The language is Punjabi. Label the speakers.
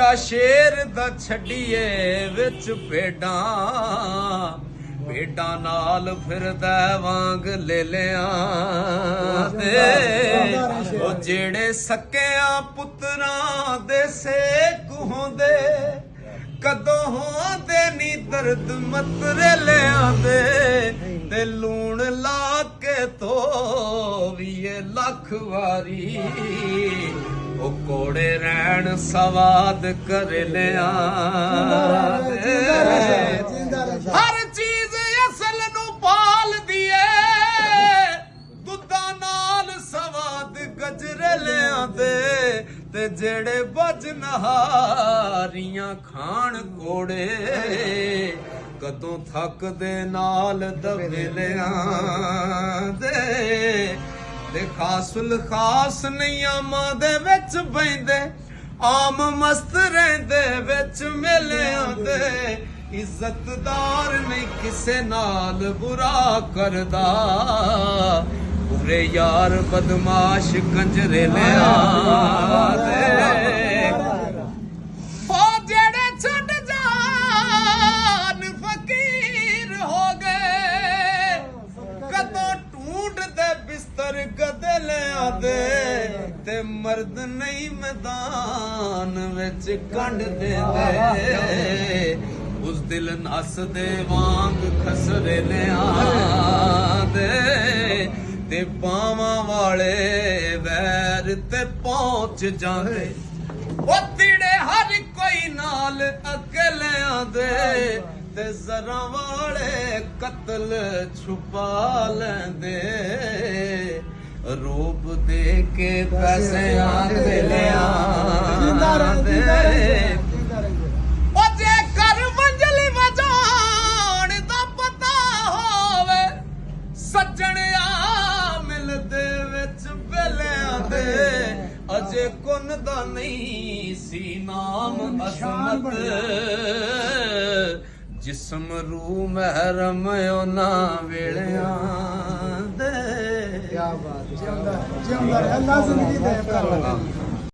Speaker 1: ਮੁੰਡਾ ਸ਼ੇਰ ਦਾ ਛੱਡੀਏ ਵਿੱਚ ਭੇਡਾਂ ਨਾਲ ਫਿਰਦਾ ਵਾਂਗ ਲੈ ਲਿਆਂ ਦੇ ਉਹ ਜਿਹੜੇ ਸਕਿਆਂ ਪੁੱਤਰਾਂ ਦੇ ਸੇਕ ਹੁੰਦੇ ਕਦੋਂ ਹੋਂਦੇ ਨੀ ਦਰਦ ਮਤਰੇ ਲਿਆਂਦੇ ਤੇ ਲੂਣ ਲਾ ਕੇ ਧੋਵੀਏ ਲੱਖ ਵਾਰੀ ਉਹ ਕੋੜੇ ਰਹਿਣ ਸਵਾਦ ਕਰ ਲਿਆਂ ਹਰ ਚੀਜ਼ ਅਸਲ ਨੂੰ ਪਾਲਦੀ ਏ ਦੁੱਧਾਂ ਨਾਲ ਸਵਾਦ ਗਜਰੇ ਲਿਆਂਦੇ ਤੇ ਜਿਹੜੇ ਵੱਜ ਨਹਾਰੀਆਂ ਖਾਣ ਕੋੜੇ ਕਦੋਂ ਥੱਕਦੇ ਨਾਲ ਦਬੇ ਲਿਆਂਦੇ ਤੇ ਖਾਸੁਲ ਖਾਸ ਨਿਯਮਾਂ ਦੇ ਵਿੱਚ ਬੈਂਦੇ ਆਮ ਮਸਤ ਰਹਿੰਦੇ ਵਿੱਚ ਮਿਲਿਆਂ ਦੇ ਇੱਜ਼ਤਦਾਰ ਨਹੀਂ ਕਿਸੇ ਨਾਲ ਬੁਰਾ ਕਰਦਾ ਬੁਰੇ ਯਾਰ ਬਦਮਾਸ਼ ਕੰਜਰੇ ਲਿਆਂਦੇ ਉਹ ਜਿਹੜੇ ਛੱਡ ਜਾਨ ਫਕੀਰ ਹੋ ਗਏ ਕਦੋਂ ਢੂੰਡਦੇ ਬਿਸਤਰ ਗਦੇ ਲਿਆਂਦੇ ਤੇ ਮਰਦ ਨਹੀਂ ਮੈਦਾਨ ਵਿੱਚ ਕੰਢ ਦਿੰਦੇ ਉਸ ਦਿਲ ਨਸਦੇ ਵਾਂਗ ਖਸਰੇ ਲਿਆਂਦੇ ਤੇ ਬਾਵਾਂ ਵਾਲੇ ਵੈਰ ਤੇ ਪਹੁੰਚ ਜਾਂਦੇ ਉਹ ਤੀੜੇ ਹਰ ਕੋਈ ਨਾਲ ਅਕਲਿਆਂ ਦੇ ਤੇ ਜ਼ਰਾ ਵਾਲੇ ਕਤਲ ਛੁਪਾ ਲੈਂਦੇ ਰੂਪ ਦੇ ਕੇ ਪੈਸਿਆਂ ਤੇ ਲਿਆਂਦੇ ਉਹ ਜੇ ਕਰ ਵੰਜਲੀ ਵਜਾਣ ਦਾ ਪਤਾ ਹੋਵੇ ਸੱਜਣ ਆ ਮਿਲਦੇ ਵਿੱਚ ਵੇਲਿਆਂ ਦੇ ਅਜੇ ਕੁੰਨ ਦਾ ਨਹੀਂ ਸੀ ਨਾਮ ਅਜ਼ਮਤ ਜਿਸਮ ਰੂਹ ਮਹਿਰਮ ਉਹਨਾਂ ਵੇਲਿਆਂ ਦੇ ਕੀ ਬਾਤ ਜਿਉਂਦਾ ਅੱਲਾ ਜ਼ਿੰਦਗੀ ਦੇ ਕਰ